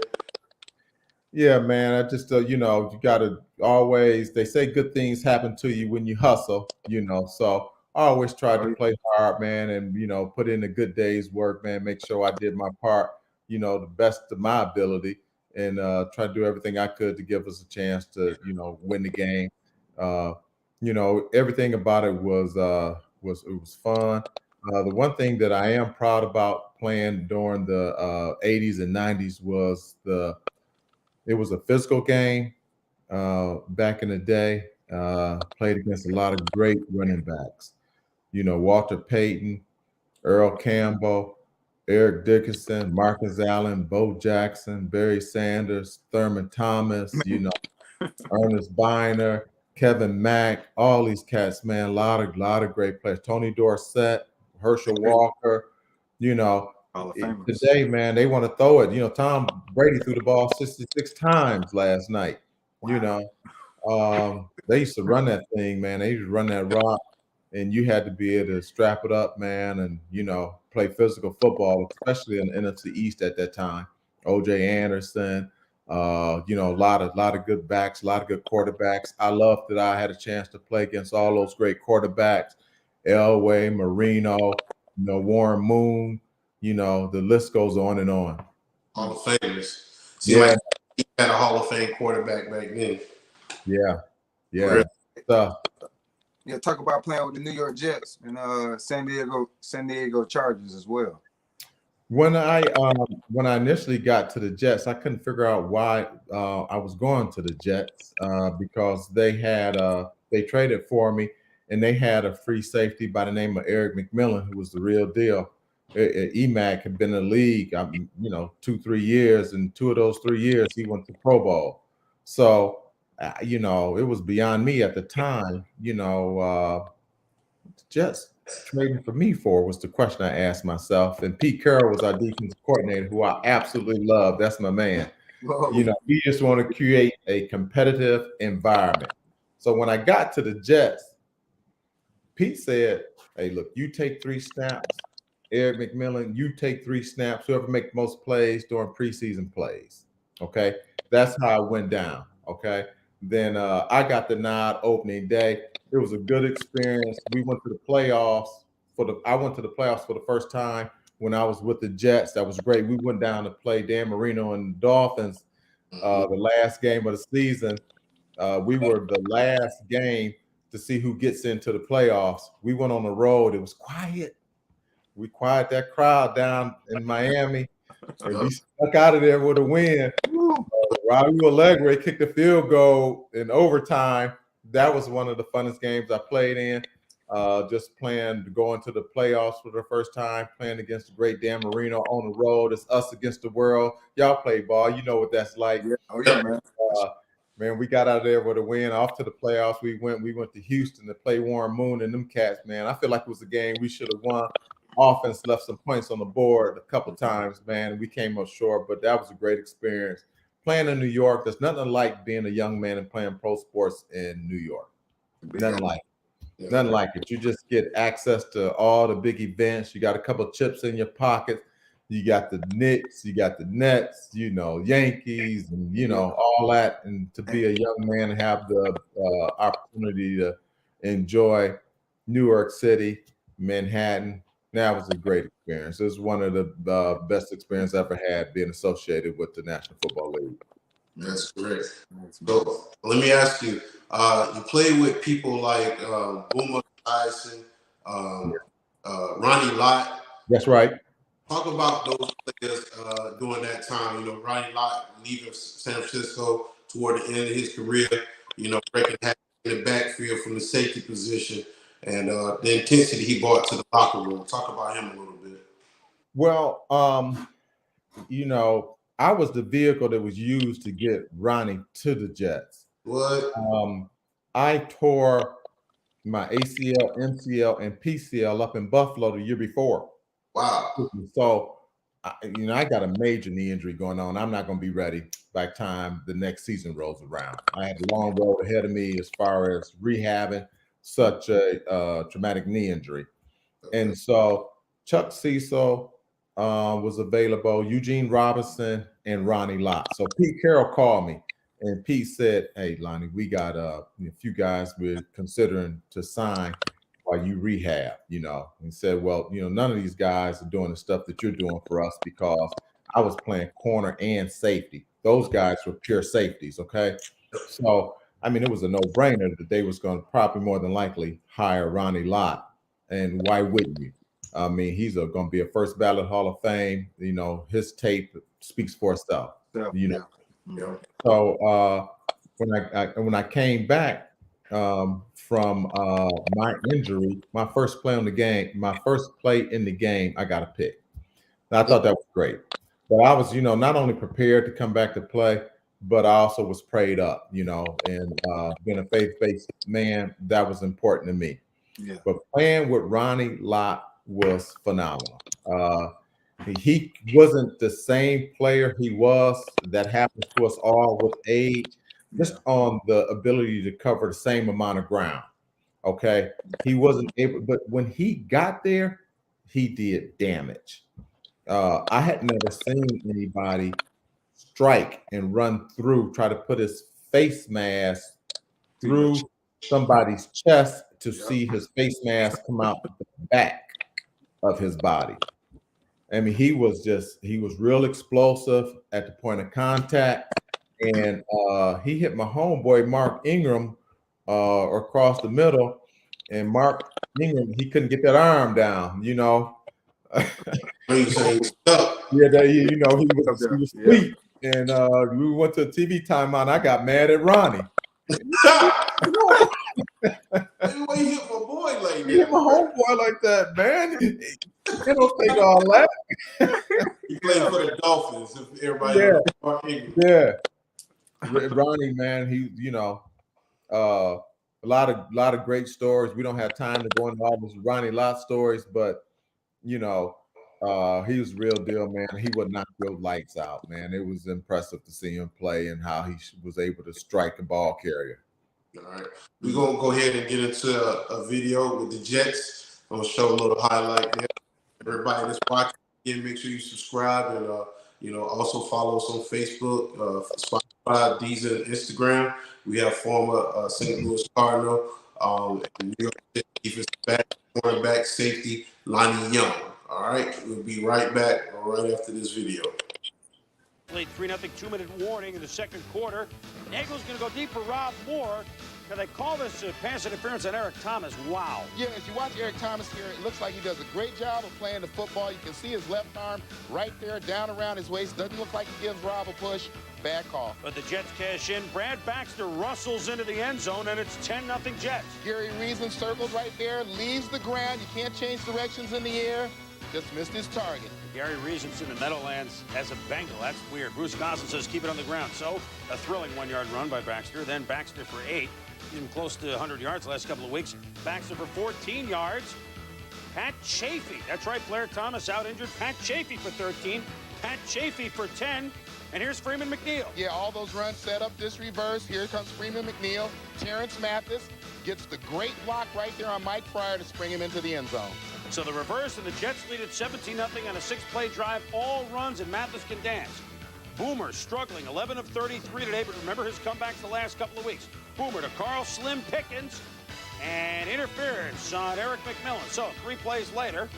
Yeah, man. I just, you got to always, they say good things happen to you when you hustle, So I always tried to play hard, man, and, put in a good day's work, man, make sure I did my part, the best of my ability, and try to do everything I could to give us a chance to, win the game. Everything about it was fun. The one thing that I am proud about playing during the 80s and 90s was it was a physical game back in the day. Played against a lot of great running backs. Walter Payton, Earl Campbell, Eric Dickerson, Marcus Allen, Bo Jackson, Barry Sanders, Thurman Thomas, Ernest Biner, Kevin Mack, all these cats, man, a lot of great players. Tony Dorsett, Herschel Walker, today, man, they want to throw it. Tom Brady threw the ball 66 times last night. Wow. They used to run that thing, man. They used to run that rock, and you had to be able to strap it up, man, and play physical football, especially in the NFC East at that time. O.J. Anderson, a lot of good backs, a lot of good quarterbacks. I loved that I had a chance to play against all those great quarterbacks: Elway, Marino, Warren Moon. The list goes on and on. Hall of Famers. Like he had a Hall of Fame quarterback back then. Yeah. Yeah, talk about playing with the New York Jets and San Diego Chargers as well. When I initially got to the Jets, I couldn't figure out why I was going to the Jets because they traded for me, and they had a free safety by the name of Eric McMillan, who was the real deal. EMAC had been in the league, 2-3 years, and 2 of those 3 years he went to Pro Bowl. So, it was beyond me at the time. Jets trading for me for was the question I asked myself. And Pete Carroll was our defensive coordinator, who I absolutely love. That's my man. Whoa. We just want to create a competitive environment. So when I got to the Jets, Pete said, hey, look, you take 3 snaps. Eric McMillan, you take 3 snaps. Whoever make the most plays during preseason plays. Okay. That's how it went down. Okay. Then I got the nod opening day. It was a good experience. We went to the playoffs I went to the playoffs for the first time when I was with the Jets. That was great. We went down to play Dan Marino and the Dolphins the last game of the season. We were the last game to see who gets into the playoffs. We went on the road. It was quiet. We quieted that crowd down in Miami, and we stuck out of there with a win. Raul Allegre kicked a field goal in overtime. That was one of the funnest games I played in. Just playing to go into the playoffs for the first time, playing against the great Dan Marino on the road. It's us against the world. Y'all play ball. You know what that's like. Yeah. Oh, yeah, man. Man, we got out of there with a win. Off to the playoffs. We went to Houston to play Warren Moon and them cats, man. I feel like it was a game we should have won. Offense left some points on the board a couple times, man, and we came up short, but that was a great experience. Playing in New York, there's nothing like being a young man and playing pro sports in New York. Nothing like it. Nothing like it. You just get access to all the big events. You got a couple chips in your pocket. You got the Knicks, you got the Nets, Yankees, and all that. And to be a young man and have the opportunity to enjoy New York City, Manhattan, that was a great experience. It was one of the best experiences I ever had being associated with the National Football League. That's great. So let me ask you, you play with people like Boomer Tyson, Ronnie Lott. That's right. Talk about those players during that time. Ronnie Lott leaving San Francisco toward the end of his career, breaking half in the backfield from the safety position, and the intensity he brought to the locker room. Talk about him a little bit. Well, I was the vehicle that was used to get Ronnie to the Jets. What? I tore my ACL, MCL, and PCL up in Buffalo the year before. Wow. So, I got a major knee injury going on. I'm not going to be ready by the time the next season rolls around. I have a long road ahead of me as far as rehabbing such a traumatic knee injury. And so Chuck Cecil was available, Eugene Robinson, and Ronnie Lott. So Pete Carroll called me, and Pete said, hey, Lonnie, we got a few guys we're considering to sign while you rehab, and said, well, none of these guys are doing the stuff that you're doing for us because I was playing corner and safety. Those guys were pure safeties, okay? So, it was a no-brainer that they was going to probably more than likely hire Ronnie Lott, and why wouldn't you? He's going to be a first ballot Hall of Fame. His tape speaks for itself. Yeah. So when I came back from my injury, my first play in the game, I got a pick. And I thought that was great. But I was, not only prepared to come back to play, but I also was prayed up, and being a faith-based man, that was important to me. Yeah. But playing with Ronnie Lott was phenomenal. He wasn't the same player he was. That happens to us all with age, just on the ability to cover the same amount of ground. Okay. He wasn't able, but when he got there, he did damage. I had never seen anybody strike and run through, try to put his face mask through somebody's chest to see his face mask come out the back of his body. He was real explosive at the point of contact. And he hit my homeboy, Mark Ingram, across the middle. And Mark Ingram, he couldn't get that arm down, He was sweet. And we went to a TV timeout, and I got mad at Ronnie. Why you hit my boy like that? You hit my homeboy like that, man. It don't take all that. He played for the Dolphins. If everybody yeah. Ronnie, man, he, a lot of great stories. We don't have time to go into all those Ronnie Lott stories, but he was real deal, man. He would knock your lights out, man. It was impressive to see him play and how he was able to strike a ball carrier. All right. We're going to go ahead and get into a video with the Jets. I'm going to show a little highlight there. Everybody that's watching, again, make sure you subscribe and, also follow us on Facebook, Spotify, Deezer, and Instagram. We have former St. Louis Cardinal and New York Jets defensive back, cornerback, safety, Lonnie Young. All right. We'll be right back right after this video. Played 3-0 2-minute warning in the second quarter. Nagel's going to go deep for Rob Moore. Can they call this pass interference on Eric Thomas? Wow. Yeah, as you watch Eric Thomas here, it looks like he does a great job of playing the football. You can see his left arm right there, down around his waist. Doesn't look like he gives Rob a push. Bad call. But the Jets cash in. Brad Baxter rustles into the end zone, and it's 10-0 Jets. Gary Reason circles right there, leaves the ground. You can't change directions in the air. Just missed his target. Gary Reason's in the Meadowlands as a Bengal. That's weird. Bruce Goslin says keep it on the ground. So a thrilling 1-yard run by Baxter. Then Baxter for 8. He's been close to 100 yards the last couple of weeks. Baxter for 14 yards. Pat Chafee. That's right, Blair Thomas out injured. Pat Chafee for 13. Pat Chafee for 10. And here's Freeman McNeil. Yeah, all those runs set up this reverse. Here comes Freeman McNeil. Terrence Mathis gets the great block right there on Mike Fryer to spring him into the end zone. So the reverse, and the Jets lead at 17-0 on a 6-play drive. All runs, and Mathis can dance. Boomer struggling, 11 of 33 today, but remember his comebacks the last couple of weeks. Boomer to Carl Slim Pickens, and interference on Eric McMillan. So 3 plays later,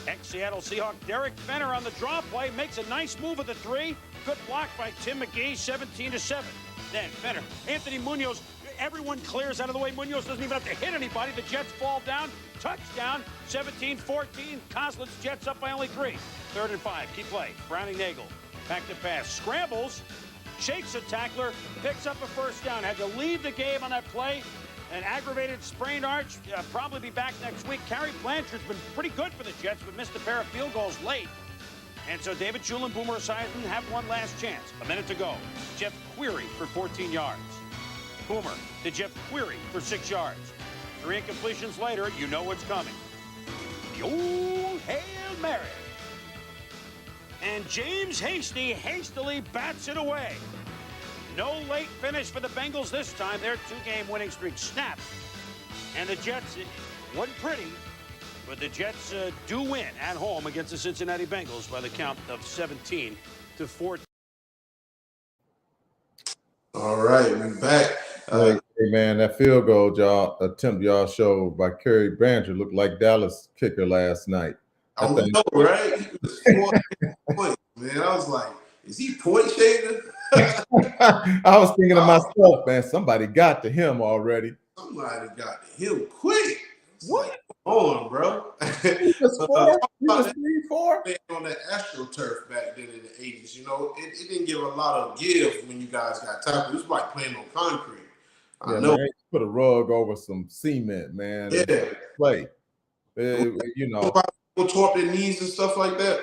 ex-Seattle Seahawk Derek Fenner on the draw play makes a nice move at the 3. Good block by Tim McGee, 17-7. Then Fenner, Anthony Munoz, everyone clears out of the way. Munoz doesn't even have to hit anybody. The Jets fall down. Touchdown, 17-14. Coslin's Jets up by only 3. 3rd and 5. Key play. Browning Nagel. Back to pass. Scrambles. Shakes a tackler. Picks up a first down. Had to leave the game on that play. An aggravated sprained arch. Probably be back next week. Carrie Blanchard's been pretty good for the Jets, but missed a pair of field goals late. And so David Chul and Boomer Esiason have one last chance. A minute to go. Jeff Query for 14 yards. Boomer to Jeff Query for 6 yards. 3 incompletions later, you know what's coming. The old Hail Mary. And James Hasty hastily bats it away. No late finish for the Bengals this time. Their 2-game winning streak snaps. And the Jets, it wasn't pretty, but the Jets do win at home against the Cincinnati Bengals by the count of 17-14. All right, we're back. Hey, man, that field goal attempt y'all showed by Kerry Blanchard looked like Dallas kicker last night. I know, right? He was 4 points, man. I was like, is he point shaving? I was thinking to myself, man, somebody got to him already. Somebody got to him quick. What? Like, come on, bro. He was 4? He was 3-4? On that AstroTurf back then in the 80s, it didn't give a lot of give when you guys got tackled. It was like playing on concrete. I know. Man, put a rug over some cement, man. Yeah. Play. People tore up their knees and stuff like that.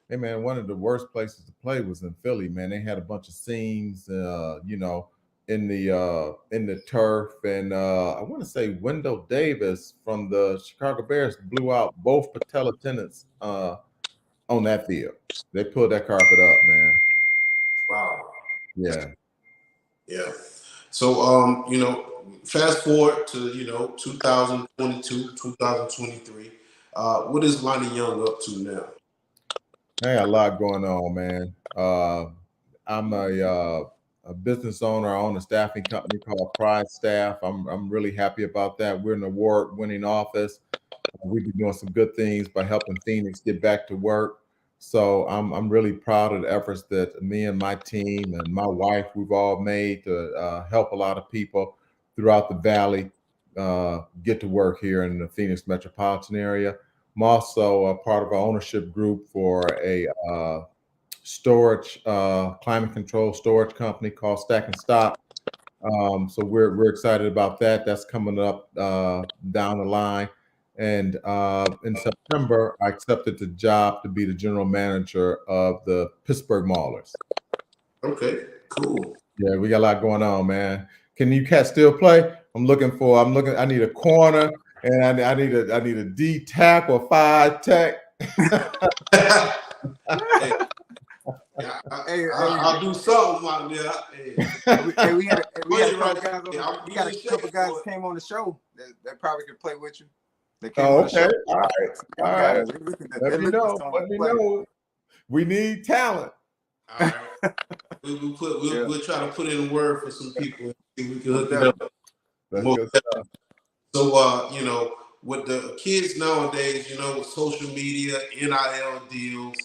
Hey, man, one of the worst places to play was in Philly, man. They had a bunch of seams, in the turf, and I want to say Wendell Davis from the Chicago Bears blew out both patella tendons on that field. They pulled that carpet up, man. Wow. Yeah. Yeah. So, fast forward to 2022, 2023. What is Lonnie Young up to now? I got a lot going on, man. I'm a business owner. I own a staffing company called Pride Staff. I'm really happy about that. We're an award-winning office. We've been doing some good things by helping Phoenix get back to work. So I'm really proud of the efforts that me and my team and my wife, we've all made to help a lot of people throughout the Valley get to work here in the Phoenix metropolitan area. I'm also a part of an ownership group for a storage, climate control storage company called Stack and Stop. So we're excited about that. That's coming up down the line. And in September, I accepted the job to be the general manager of the Pittsburgh Maulers. Okay, cool. Yeah, we got a lot going on, man. Can you cats still play? I need a corner, and I need a D tackle, 5 tech. I'll do something out there. We had a couple guys. I'm We got a getting couple shape guys for it. came on the show that probably could play with you. They came Oh, on the show. okay. All right. Let me know. Let me know. We need talent. All right. We'll try to put in a word for some people and see if we can hook it up. That's good stuff. So you know, with the kids nowadays, you know, with social media, NIL deals,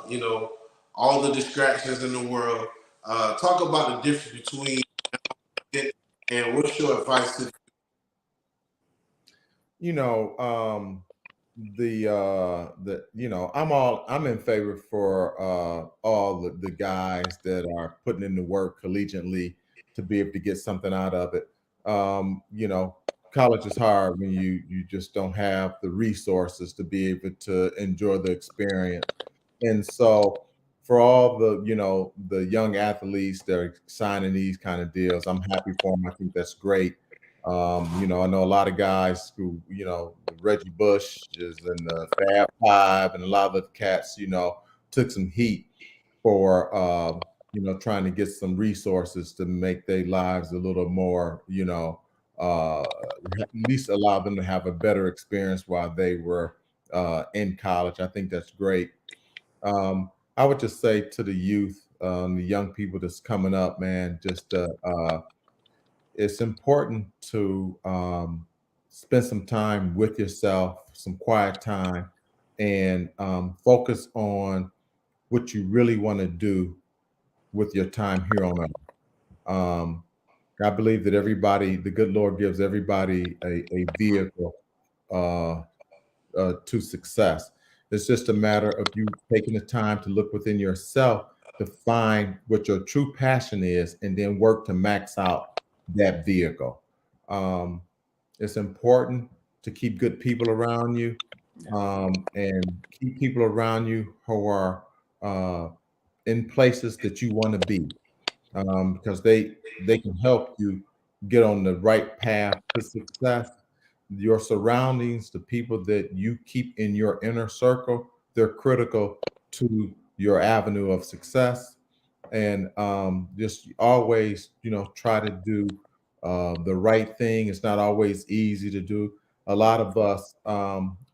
you know, all the distractions in the world. Talk about the difference between it and what's your advice to You know, the you know, I'm in favor for all the guys that are putting in the work collegiately to be able to get something out of it. You know, college is hard when you just don't have the resources to be able to enjoy the experience. And so for all the, you know, the young athletes that are signing these kind of deals, I'm happy for them. I think that's great. You know, I know a lot of guys who, you know, Reggie Bush is in the Fab Five, and a lot of the cats, you know, took some heat for, you know, trying to get some resources to make their lives a little more, you know, at least allow them to have a better experience while they were in college. I think that's great. I would just say to the youth, the young people that's coming up, man, just it's important to spend some time with yourself, some quiet time, and focus on what you really want to do with your time here on earth. I believe that everybody, the good Lord gives everybody a vehicle uh, to success. It's just a matter of you taking the time to look within yourself to find what your true passion is and then work to max out that vehicle. Um, it's important to keep good people around you and keep people around you who are in places that you want to be because they can help you get on the right path to success. Your surroundings, the people that you keep in your inner circle, they're critical to your avenue of success. And just always, you know, try to do the right thing. It's not always easy to do. A lot of us,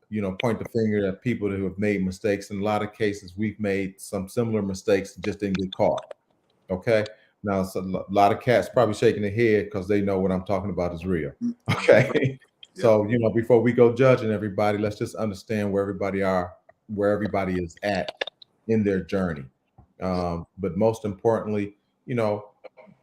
you know, point the finger at people who have made mistakes. In a lot of cases, we've made some similar mistakes and just didn't get caught. Okay. Now, so a lot of cats probably shaking their head because they know what I'm talking about is real. Okay. So, you know, before we go judging everybody, let's just understand where everybody is at in their journey. But most importantly, you know,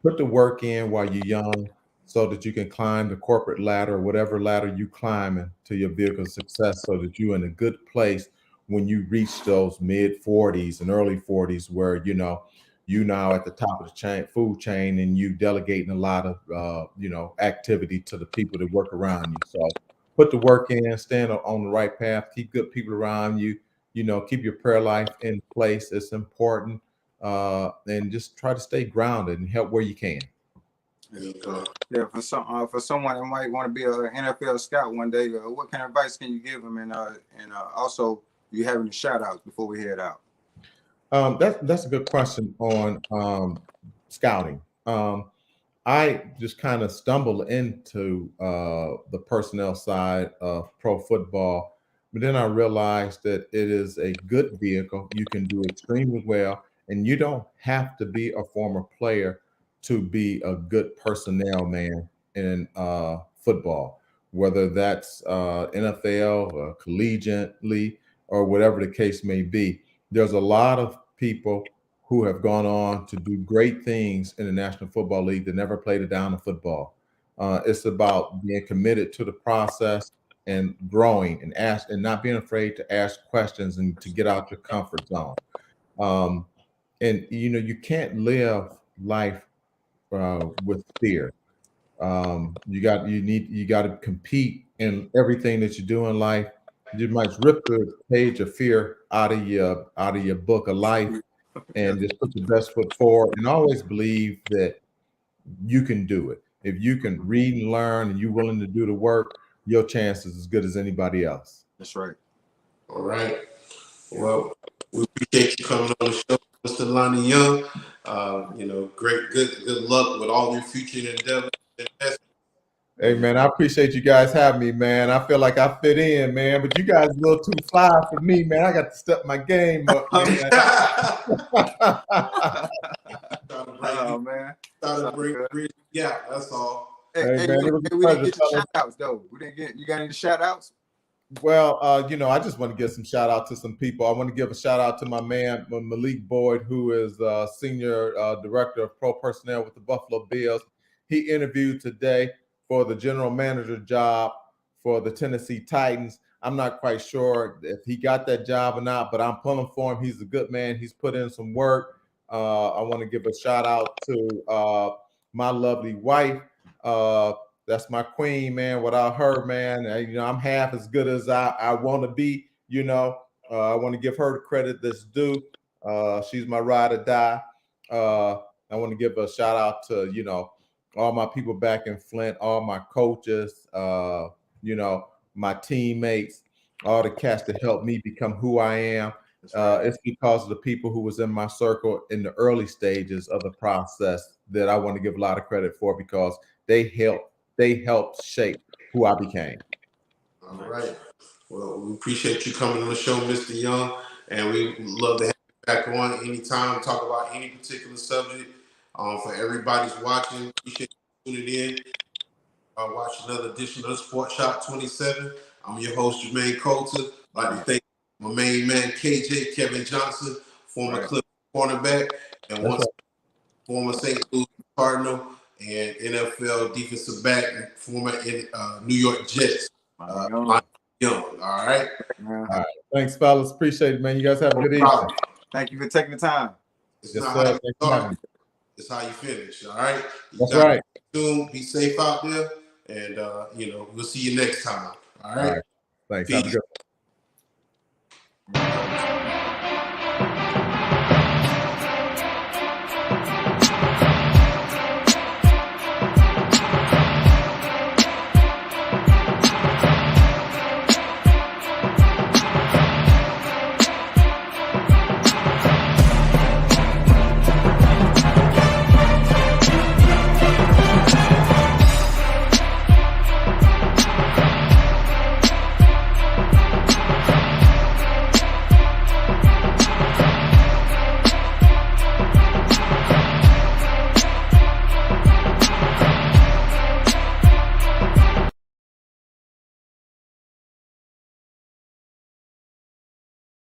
put the work in while you're young so that you can climb the corporate ladder, whatever ladder you climbing to your vehicle of success so that you're in a good place when you reach those mid 40s and early 40s where, you know, you now at the top of the food chain, and you delegating a lot of, you know, activity to the people that work around you. So put the work in, stand on the right path, keep good people around you, you know, keep your prayer life in place. It's important. And just try to stay grounded and help where you can. Yeah, for someone that might want to be an NFL scout one day, what kind of advice can you give them? And also, you having a shout out before we head out? That's a good question on scouting. I just kind of stumbled into the personnel side of pro football, but then I realized that it is a good vehicle. You can do extremely well, and you don't have to be a former player to be a good personnel man in football, whether that's NFL or collegiately or whatever the case may be. There's a lot of people who have gone on to do great things in the National Football League that never played a down of football. It's about being committed to the process and growing and not being afraid to ask questions and to get out your comfort zone. And you know, you can't live life with fear. You got to compete in everything that you do in life. You might rip the page of fear out of your book of life and just put your best foot forward and always believe that you can do it. If you can read and learn and you're willing to do the work, your chance is as good as anybody else. That's right. All right. Well, we appreciate you coming on the show, Mr. Lonnie Young. Good luck with all your future endeavors. Hey man, I appreciate you guys having me, man. I feel like I fit in, man, but you guys are a little too fly for me, man. I got to step my game up, man. Oh man, Yeah, that's all. Hey, man, it was a we pleasure, didn't get your fellas. shout outs though. We didn't get. You got any shout outs? Well, I just want to give some shout out to some people. I want to give a shout out to my man Malik Boyd, who is senior director of pro personnel with the Buffalo Bills. He interviewed today for the general manager job for the Tennessee Titans. I'm not quite sure if he got that job or not, but I'm pulling for him. He's a good man. He's put in some work. I want to give a shout out to my lovely wife. That's my queen, man. Without her, man, I'm half as good as I want to be. I want to give her the credit that's due. She's my ride or die. I want to give a shout out to, all my people back in Flint, all my coaches, my teammates, all the cats that helped me become who I am. It's because of the people who was in my circle in the early stages of the process that I want to give a lot of credit for, because they helped shape who I became. All right. Well, we appreciate you coming on the show, Mr. Young, and we love to have you back on anytime, talk about any particular subject. For everybody's watching, appreciate you tuning in. Watch another edition of Sports Shop 27. I'm your host, Jermaine Coulter. I'd like to thank my main man, KJ Kevin Johnson, former Clip cornerback, and once former St. Louis Cardinal and NFL defensive back, and former New York Jets. Young. All right. All right. Thanks, fellas. Appreciate it, man. You guys have a good evening. Thank you for taking the time. It's yes, not sir. how you start, it's how you finish. All right. That's right. Be safe out there, and we'll see you next time. All right. Thanks. Peace. Have a good one.